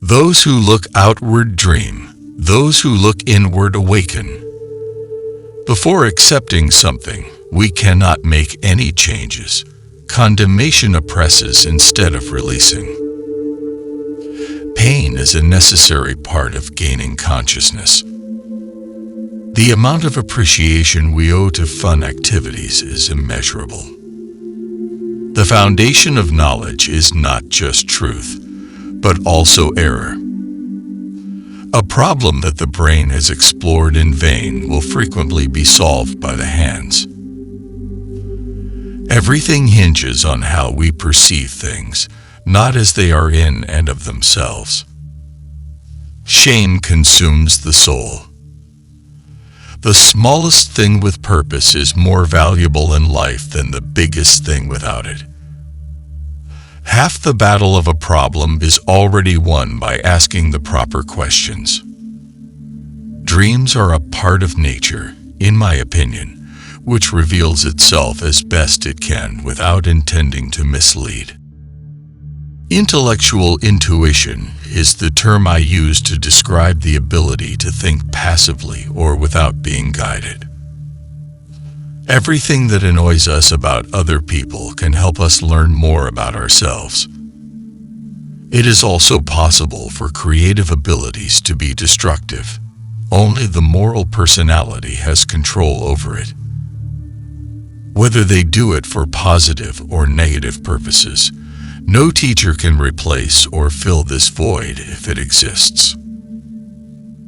Those who look outward dream, those who look inward awaken. Before accepting something, we cannot make any changes. Condemnation oppresses instead of releasing. Pain is a necessary part of gaining consciousness. The amount of appreciation we owe to fun activities is immeasurable. The foundation of knowledge is not just truth, but also error. A problem that the brain has explored in vain will frequently be solved by the hands. Everything hinges on how we perceive things, not as they are in and of themselves. Shame consumes the soul. The smallest thing with purpose is more valuable in life than the biggest thing without it. Half the battle of a problem is already won by asking the proper questions. Dreams are a part of nature, in my opinion, which reveals itself as best it can without intending to mislead. Intellectual intuition is the term I use to describe the ability to think passively or without being guided. Everything that annoys us about other people can help us learn more about ourselves. It is also possible for creative abilities to be destructive. Only the moral personality has control over it. Whether they do it for positive or negative purposes, no teacher can replace or fill this void if it exists.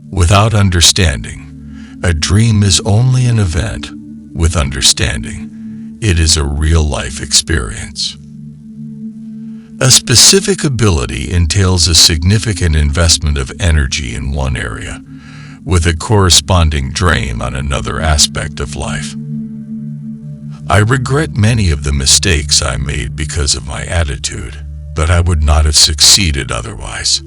Without understanding, a dream is only an event. With understanding, it is a real-life experience. A specific ability entails a significant investment of energy in one area, with a corresponding drain on another aspect of life. I regret many of the mistakes I made because of my attitude, but I would not have succeeded otherwise.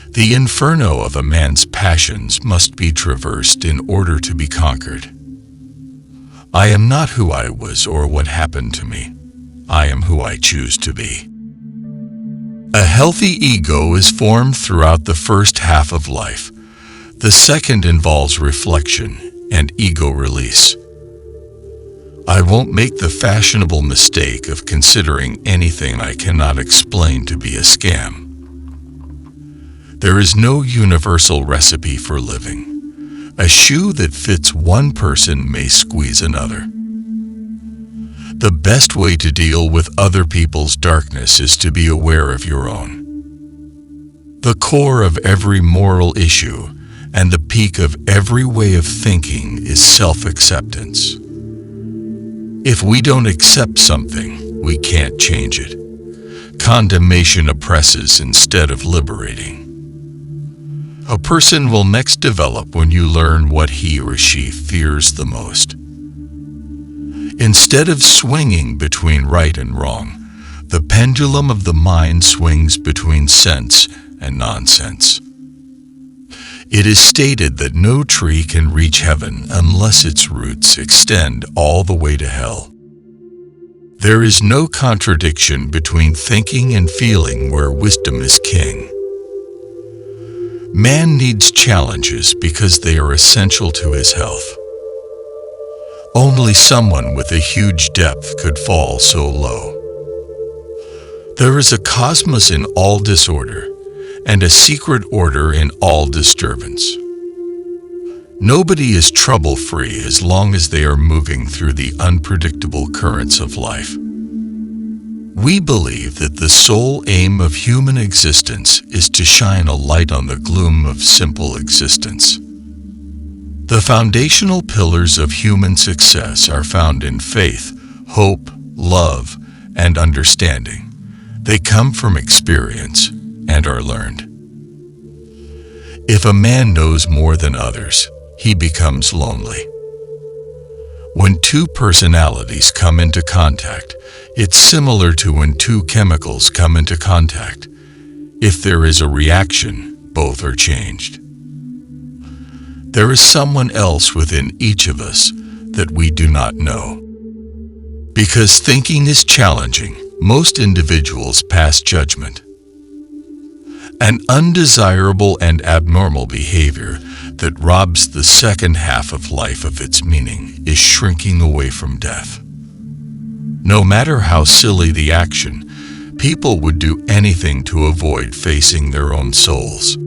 The inferno of a man's passions must be traversed in order to be conquered. I am not who I was or what happened to me. I am who I choose to be. A healthy ego is formed throughout the first half of life. The second involves reflection and ego release. I won't make the fashionable mistake of considering anything I cannot explain to be a scam. There is no universal recipe for living. A shoe that fits one person may squeeze another. The best way to deal with other people's darkness is to be aware of your own. The core of every moral issue and the peak of every way of thinking is self-acceptance. If we don't accept something, we can't change it. Condemnation oppresses instead of liberating. A person will next develop when you learn what he or she fears the most. Instead of swinging between right and wrong, the pendulum of the mind swings between sense and nonsense. It is stated that no tree can reach heaven unless its roots extend all the way to hell. There is no contradiction between thinking and feeling where wisdom is king. Man needs challenges because they are essential to his health. Only someone with a huge depth could fall so low. There is a cosmos in all disorder and a secret order in all disturbance. Nobody is trouble-free as long as they are moving through the unpredictable currents of life. We believe that the sole aim of human existence is to shine a light on the gloom of simple existence. The foundational pillars of human success are found in faith, hope, love, and understanding. They come from experience and are learned. If a man knows more than others, he becomes lonely. When two personalities come into contact, it's similar to when two chemicals come into contact. If there is a reaction, both are changed. There is someone else within each of us that we do not know. Because thinking is challenging, most individuals pass judgment. An undesirable and abnormal behavior that robs the second half of life of its meaning is shrinking away from death. No matter how silly the action, people would do anything to avoid facing their own souls.